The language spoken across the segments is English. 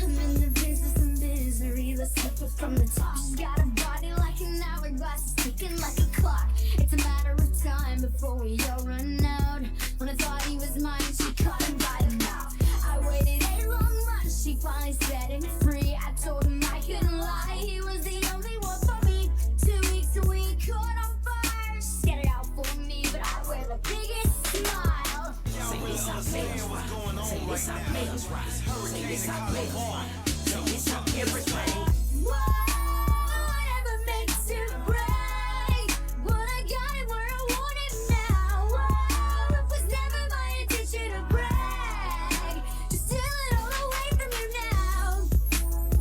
I'm in the business of misery. Let's take it from the top. She's got a body like an hourglass, ticking like a clock. It's a matter of time before we all run out. When I thought he was mine, she caught him by the mouth. I waited a long month, she finally set him free. I told him I couldn't lie, he was the only one for me. 2 weeks and we caught on fire. She set it out for me, but I wear the biggest smile. Say this how players rock. Say this how players rock. Say this how players rock. Say this how everything. Whatever makes it right. When I got it where I want it now. Whoa, it was never my intention to brag. Just steal it all away from you now.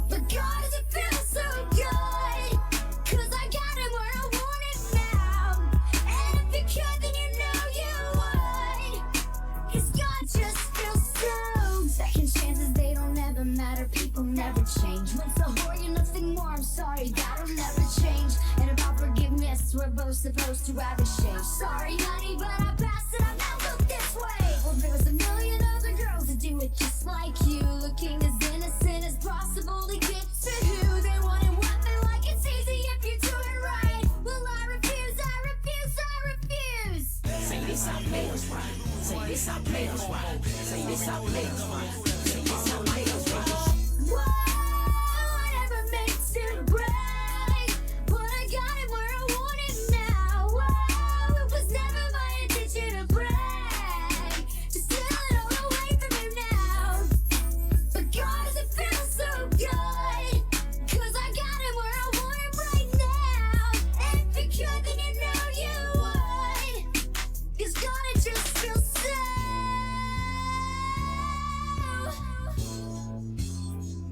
But God, does it feel so good? 'Cause I got it where I want it now. And if you could, then you know you would. 'Cause God just feels so. Second chances, they don't ever matter. People never change. Once a whore, you're nothing more. I'm sorry, that'll never change. And about forgiveness, we're both supposed to have exchange. Sorry, honey, but I passed it. I'm not look this way. Well, there was a million other girls that do it just like you, looking as innocent as possible to get to who they want and what they like. It's easy if you do it right. Well, I refuse, I refuse, I refuse. Say this how players rock. Say this how players rock. Say this how players rock. Say this how players rock. Whatever makes it right. When I got it where I want it now. Whoa, it was never my intention to brag. Just steal it all away from you now. But God, does it feel so good? 'Cause I got it where I want it right now. And if you could, then you know you would. 'Cause God, it just feels so.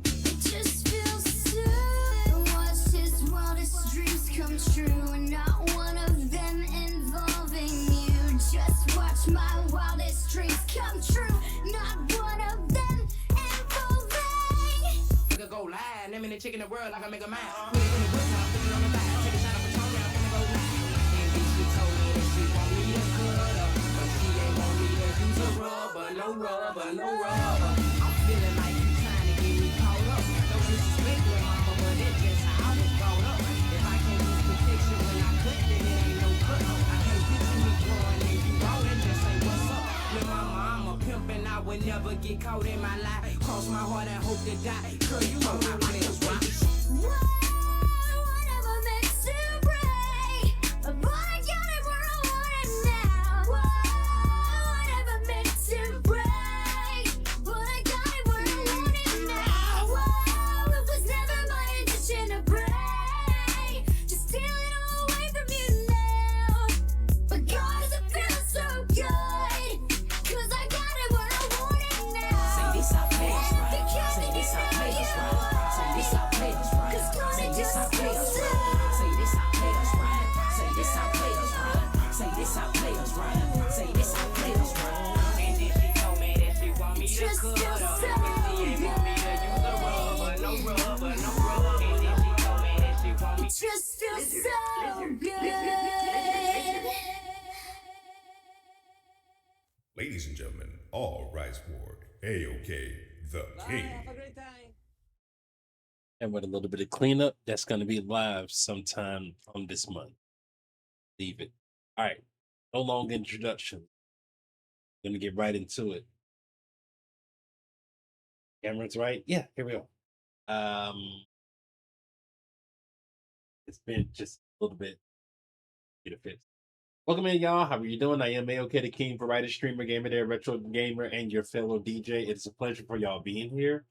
It just feels so. Watched his wildest dreams come true, and not one of them involving you. Just watch my wildest dreams come true, not one of them involving. Nigga go live. Let me the chick in the world like I make a mile. Put it in the whip, now put it on the back. Take a shot of Patron, now I'm finna go live. And bitch, she told me that she want me to cut up, but she ain't want me to use a rubber, no rubber, no rubber. I'm feeling like you trying to get me caught up. No disrespect, little mama, but that's just how I was brought up. If I can't use protection when I cut, then it ain't no cut. I can't picture me growing and you rolling, just say what's up. With my mama pimping, I would never get caught in my life. Cross my heart and hope to die. Girl, you know how players rock. Whatever makes it right. But I got it where I want it now. Whatever makes it right. But I got it where I want it now. Whoa, it was never my intention to brag. Just steal it all away from you now. But God, does it feel so good? 'Cause I got it where I want it now. Say this how players rock. If you could, Say then this you how know players you rock. Say this how players rock. 'Cause God, Say it this how just players feels so. rock. Say this how players rock. Say this how players rock. Say this how players rock. Say this how players rock. And then she told me that she want me to Just cut feels up, so but she ain't want me to use a rubber, no rubber, no rubber. And then she told me that she want me. It just feels so good. Ladies and gentlemen, all rise for AOK the King. And with a little bit of cleanup, that's going to be live sometime on this month. Leave it. All right. No long introduction. Going to get right into it. Cameron's right. Yeah, here we go. It's been just a little bit. Get a fix. Welcome in, y'all. How are you doing? I am AOK the King, provider, streamer, gamer, there, retro gamer, and your fellow DJ. It's a pleasure for y'all being here.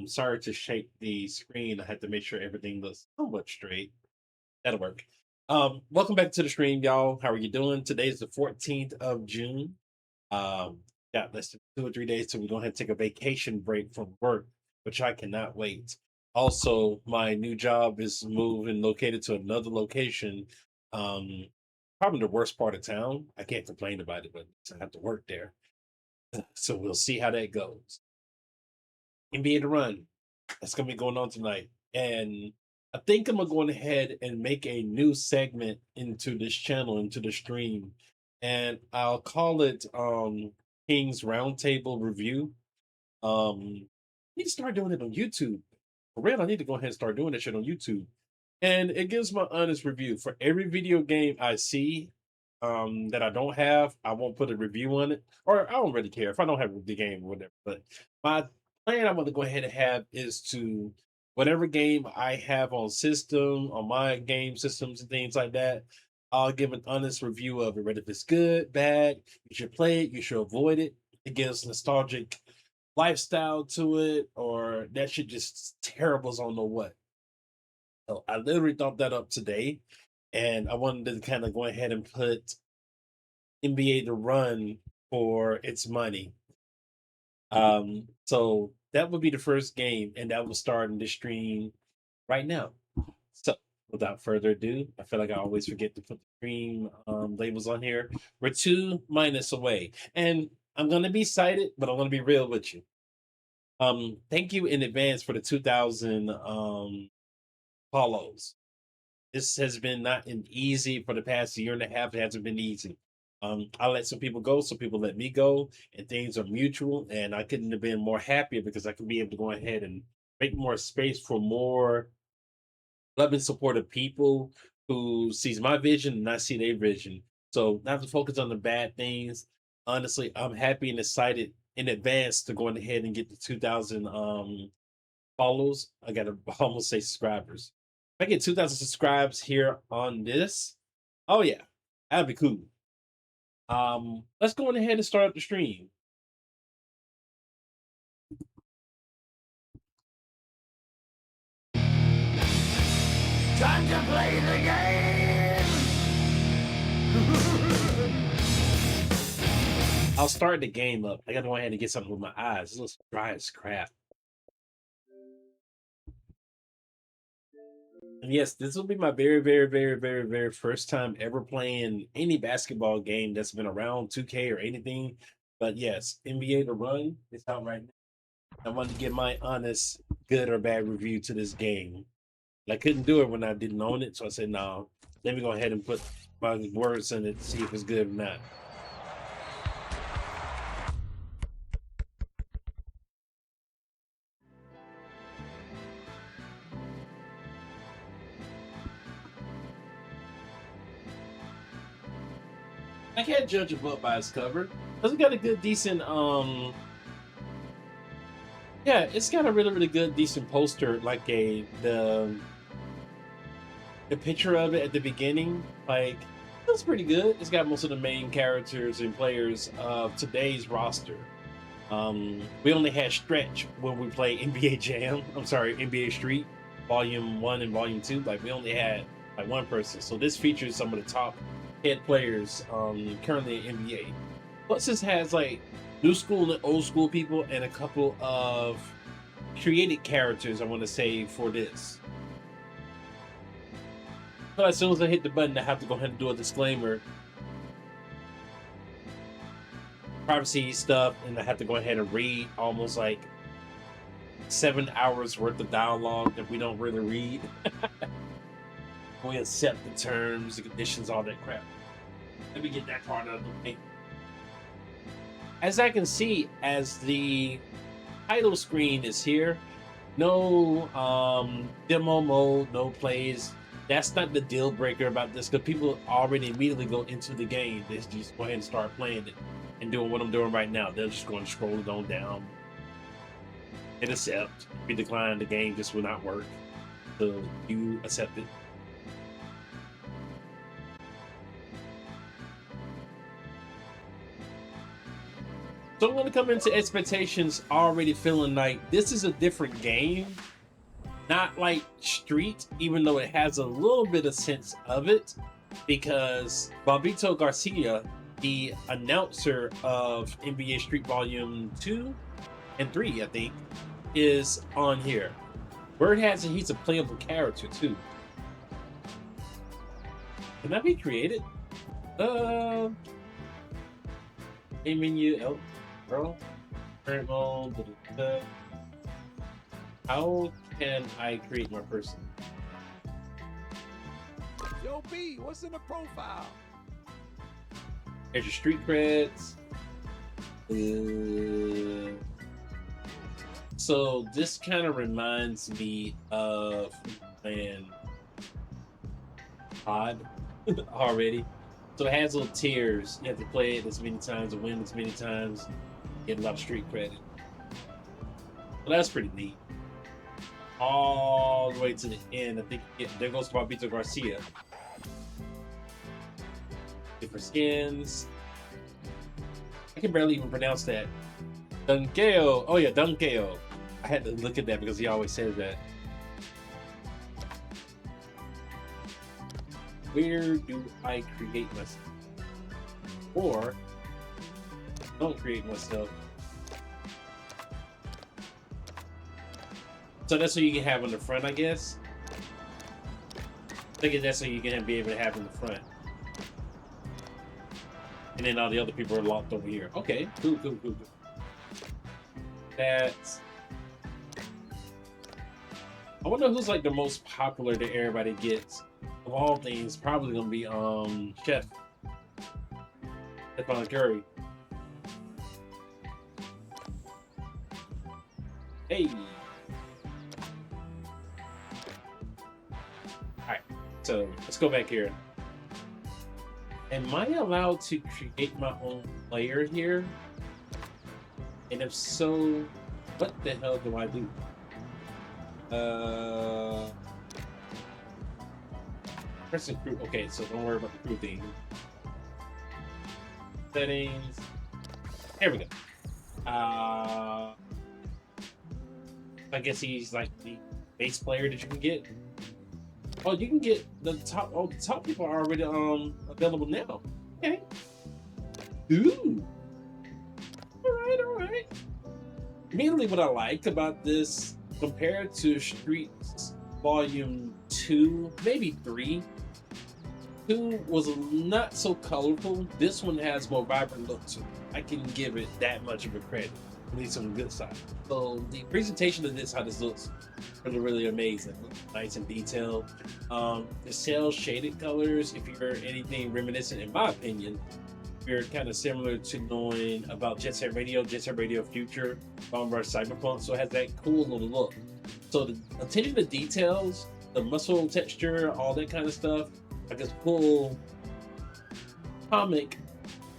Sorry to shake the screen. I had to make sure everything looks somewhat straight. That'll work. Welcome back to the stream, y'all. How are you doing? Today's the 14th of June. Got less than 2 or 3 days till we're going to take a vacation break from work, which I cannot wait. Also, my new job is moving located to another location. Probably the worst part of town. I can't complain about it, but I have to work there. So we'll see how that goes. NBA The Run, that's gonna be going on tonight, and I think I'm gonna go ahead and make a new segment into this channel, into the stream, and I'll call it King's Roundtable Review. I need to start doing it on YouTube. For real, I need to go ahead and start doing that shit on YouTube. And it gives my honest review. For every video game I see that I don't have, I won't put a review on it. Or I don't really care if I don't have the game or whatever. But my plan I'm gonna go ahead and have is to whatever game I have on system, on my game systems and things like that, I'll give an honest review of it. Whether if it's good, bad, you should play it, you should avoid it. It gives nostalgic lifestyle to it, or that shit just terrible as I don't know what. So I literally thought that up today, and I wanted to kind of go ahead and put NBA to run for its money. So that would be the first game, and that will start in the stream right now. So without further ado, I feel like I always forget to put the stream labels on here. We're 2 minutes away, and I'm gonna be cited, but I'm gonna be real with you. Thank you in advance for the 2000 follows. This has been not an easy for the past year and a half. It hasn't been easy. I let some people go, some people let me go, and things are mutual. And I couldn't have been more happier because I can be able to go ahead and make more space for more loving, supportive people who sees my vision and I see their vision. So not to focus on the bad things. Honestly, I'm happy and excited in advance to go ahead and get the 2000 follows. I gotta almost say subscribers. If I get 2000 subscribes here on this, oh yeah, that'd be cool. Let's go on ahead and start up the stream. Time to play the game! I'll start the game up. I gotta go ahead and get something with my eyes. It looks dry as crap. And yes, this will be my very first time ever playing any basketball game that's been around 2K or anything. But yes, NBA The Run is out right now. I wanted to give my honest, good or bad review to this game. I couldn't do it when I didn't own it, so I said, no, let me go ahead and put my words in it to see if it's good or not. I can't judge a book by its cover. It's got a good, decent, yeah, it's got a really good, decent poster, like the picture of it at the beginning, like, that's pretty good. It's got most of the main characters and players of today's roster. We only had Stretch when we played NBA Jam. I'm sorry, NBA Street, Volume 1 and Volume 2. Like, we only had like one person. So this features some of the top head players currently in NBA. Plus, this has like new school and old school people and a couple of created characters, I want to say, for this. But as soon as I hit the button, I have to go ahead and do a disclaimer. Privacy stuff, and I have to go ahead and read almost like 7 hours worth of dialogue that we don't really read. We accept the terms, the conditions, all that crap. Let me get that part out of the way. As I can see, as the title screen is here, no demo mode, no plays. That's not the deal breaker about this, because people already immediately go into the game. They just go ahead and start playing it and doing what I'm doing right now. They're just going to scroll it on down and accept. If you decline, the game just will not work. So you accept it. So I'm going to come into expectations already feeling like this is a different game. Not like Street, even though it has a little bit of sense of it, because Bobito Garcia, the announcer of NBA Street Volume 2 and 3, I think, is on here. Word has it he's a playable character too. Can that be created? Game menu. Oh, bro. Current mode. How can I create my person? Yo, B, what's in the profile? There's your street creds. So this kind of reminds me of playing Odd already. So it has little tiers. You have to play it as many times and win as many times. Get a lot of street credit. Well, that's pretty neat. All the way to the end. I think there goes Barbito Garcia. Different skins. I can barely even pronounce that. Dunkeo. Oh yeah, Dunkeo. I had to look at that because he always says that. Where do I create myself? Or don't create myself. So that's what you can have on the front, I guess. I think that's what you can be able to have in the front. And then all the other people are locked over here. Okay, cool. That's... I wonder who's like the most popular that everybody gets. Of all things, probably gonna be Chef Stefan Curry. Hey. Alright, so let's go back here. Am I allowed to create my own player here? And if so, what the hell do I do? Press crew. Okay, so don't worry about the crew thing. Settings. Here we go. I guess he's like the base player that you can get. Oh, you can get the top. Oh, the top people are already available now. Okay. Ooh. All right. Mainly, what I liked about this compared to Streets Volume 2, maybe 3. 2 was not so colorful. This one has more vibrant look to it. I can give it that much of a credit. At least on the good side. So the presentation of this, how this looks, really amazing. Nice and detailed. The cell shaded colors, if you're anything reminiscent, in my opinion, you're kind of similar to knowing about Jet Set Radio Future, Bomber Cyberpunk. So it has that cool little look. So the attention to details, the muscle texture, all that kind of stuff, like this cool comic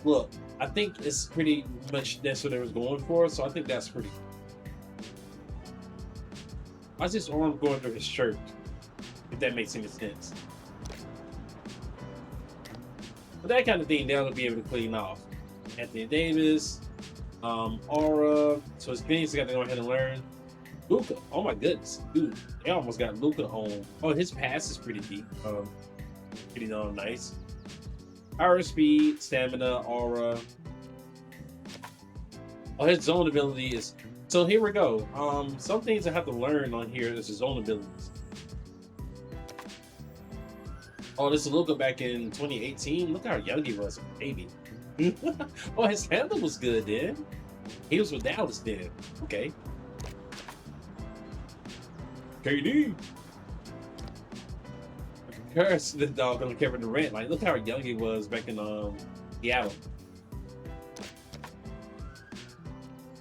look. I think it's pretty much that's what they was going for, so I think that's pretty cool. Why's this arm going through his shirt? If that makes any sense. But that kind of thing they'll be able to clean off. Anthony Davis, Aura, so his things got to go ahead and learn. Luca, oh my goodness, dude, they almost got Luca on. Oh, his pass is pretty deep, pretty darn nice. Power, speed, stamina, aura. Oh, his zone ability is. So here we go. Some things I have to learn on here is his zone abilities. Oh, this is Luca back in 2018. Look how young he was, baby. Oh, his handle was good then. He was with Dallas then. Okay. KD. Curse the dog on Kevin Durant. Like, look how young he was back in Seattle.